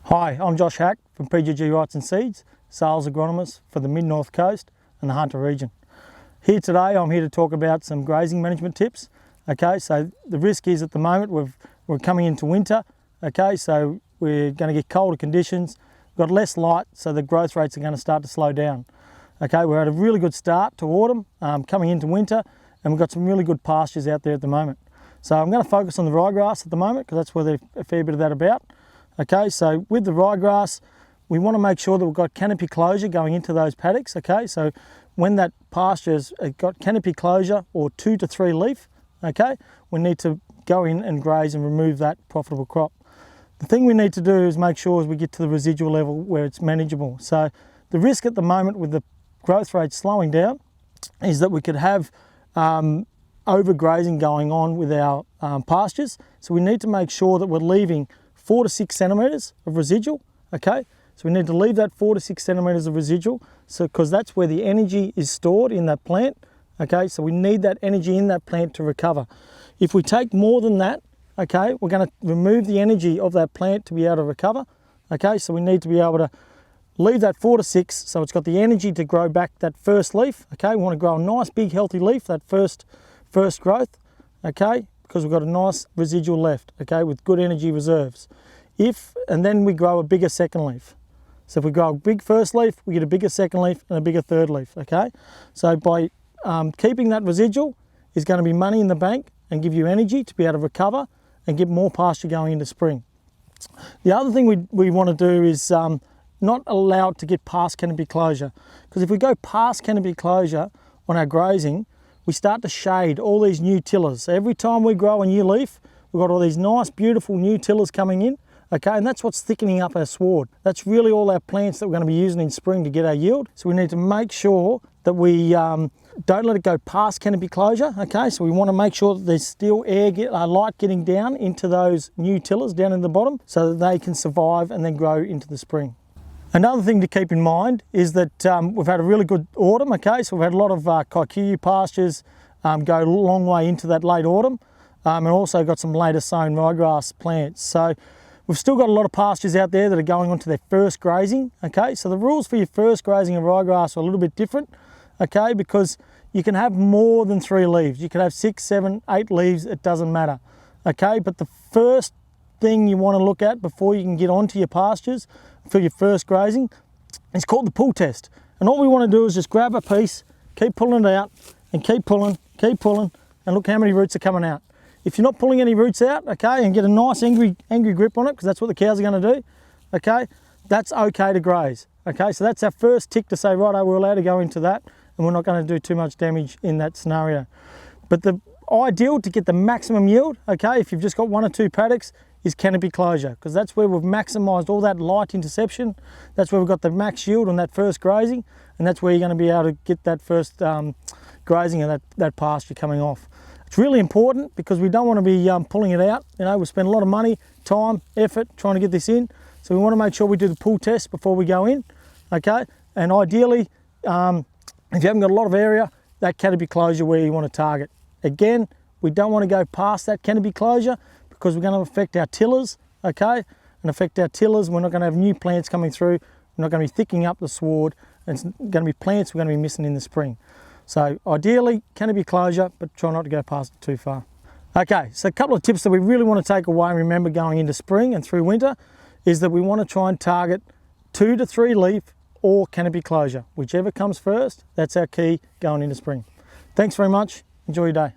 Hi, I'm Josh Hack from PGG Rights and Seeds, sales agronomist for the Mid-North Coast and the Hunter region. Here today, I'm here to talk about some grazing management tips. Okay, so the risk is at the moment we're coming into winter. Okay, so we're going to get colder conditions, we've got less light, so the growth rates are going to start to slow down. Okay, we're at a really good start to autumn, coming into winter, and we've got some really good pastures out there at the moment. So I'm going to focus on the ryegrass at the moment because that's where there's a fair bit of that about. Okay, so with the ryegrass, we want to make sure that we've got canopy closure going into those paddocks. Okay, so when that pasture's got canopy closure or 2 to 3 leaf, okay, we need to go in and graze and remove that profitable crop. The thing we need to do is make sure as we get to the residual level where it's manageable. So the risk at the moment with the growth rate slowing down is that we could have overgrazing going on with our pastures. So we need to make sure that we're leaving 4 to 6 centimetres of residual. Okay, so we need to leave that 4 to 6 centimetres of residual, so because that's where the energy is stored in that plant. Okay, so we need that energy in that plant to recover. If we take more than that, okay, we're going to remove the energy of that plant to be able to recover. Okay, so we need to be able to leave that 4 to 6, so it's got the energy to grow back that first leaf. Okay, we want to grow a nice big healthy leaf, that first growth. Okay, because we've got a nice residual left, okay, with good energy reserves. And then we grow a bigger second leaf. So if we grow a big first leaf, we get a bigger second leaf and a bigger third leaf, okay? So by keeping that residual is going to be money in the bank and give you energy to be able to recover and get more pasture going into spring. The other thing we want to do is not allow it to get past canopy closure, because if we go past canopy closure on our grazing, we start to shade all these new tillers. So every time we grow a new leaf, we've got all these nice, beautiful new tillers coming in, okay, and that's what's thickening up our sward. That's really all our plants that we're going to be using in spring to get our yield. So we need to make sure that we don't let it go past canopy closure, okay? So we want to make sure that there's still light getting down into those new tillers down in the bottom so that they can survive and then grow into the spring. Another thing to keep in mind is that we've had a really good autumn, okay? So we've had a lot of kikuyu pastures go a long way into that late autumn, and also got some later sown ryegrass plants. So we've still got a lot of pastures out there that are going on to their first grazing, okay? So the rules for your first grazing of ryegrass are a little bit different, okay? Because you can have more than 3 leaves. You can have 6, 7, 8 leaves, it doesn't matter, okay? But the first thing you want to look at before you can get onto your pastures for your first grazing is called the pull test. And all we want to do is just grab a piece, keep pulling it out, and keep pulling, and look how many roots are coming out. If you're not pulling any roots out, okay, and get a nice angry grip on it, because that's what the cows are going to do, okay, that's okay to graze. Okay, so that's our first tick to say, righto, we're allowed to go into that, and we're not going to do too much damage in that scenario. But the ideal to get the maximum yield, okay, if you've just got 1 or 2 paddocks, is canopy closure, because that's where we've maximised all that light interception. That's where we've got the max yield on that first grazing, and that's where you're going to be able to get that first grazing of that pasture coming off. It's really important because we don't want to be pulling it out. You know, we spend a lot of money, time, effort trying to get this in. So we want to make sure we do the pull test before we go in, okay? And ideally, if you haven't got a lot of area, that canopy closure where you want to target. Again, we don't want to go past that canopy closure because we're going to affect our tillers, okay? And affect our tillers, we're not going to have new plants coming through, we're not going to be thickening up the sward, and it's going to be plants we're going to be missing in the spring. So ideally, canopy closure, but try not to go past it too far. Okay, so a couple of tips that we really want to take away and remember going into spring and through winter is that we want to try and target 2 to 3 leaf or canopy closure. Whichever comes first, that's our key going into spring. Thanks very much, enjoy your day.